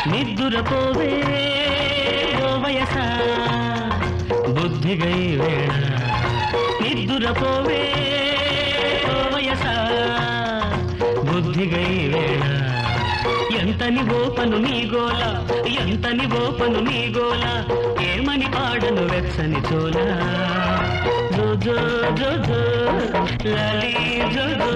నిద్దురపోవే ఓ వయసా బుద్ధిగై వేళ నిద్దురపోవే ఓ వయసా బుద్ధిగై వేళ ఎంతని ఓపను నీ గోల ఎంతని ఓపను నీ గోల ఏమని పాడను వెచ్చని చోల జో జో జో జో లాలి జో జో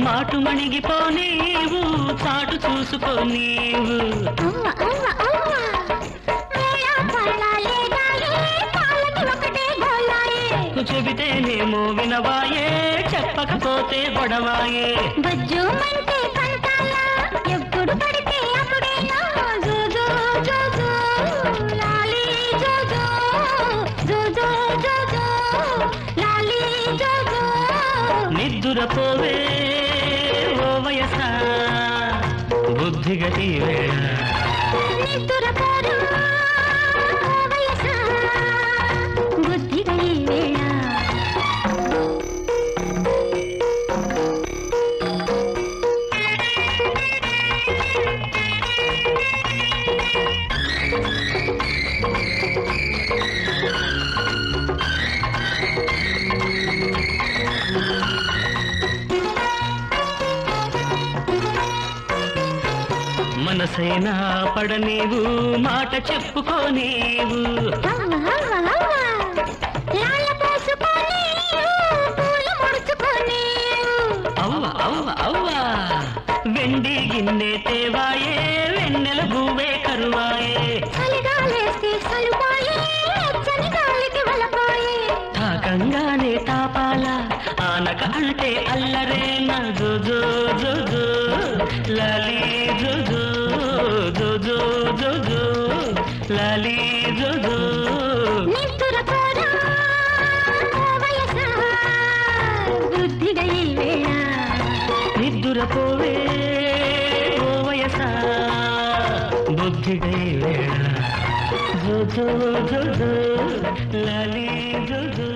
మాటు మణిగిపోనీవు చాటు చూసుకోనీవు చెబితేనేమో వినవాయే చెప్పకపోతే గొడవాయే ఎప్పుడు పడితే అప్పుడేనా జో జో జో జో లాలి జో జో జో జో జో జో లాలి జో జో నిద్దురపోవే ఓ వయసా బుద్ధిగతి వేళ నిద్దురపోరు ఓ వయసా బుద్ధిగై వేళ మనసైనా పడనీవు మాట చెప్పుకోనీవు అవ్వ అవ్వ అవ్వ వెండి గిన్నె తేవాయే వెన్నెల భూవే కరువాయే తాకంగానే తాపాల ఆనక అంటే అల్లరేనా జో జో జో జో లాలి జో జో జో జో జో జో లాలి జో జో బుద్ధిగై వేళ నిద్దురపోవే ఓ వయసా బుద్ధిగై వేళ జో జో జో జో లాలి జో జో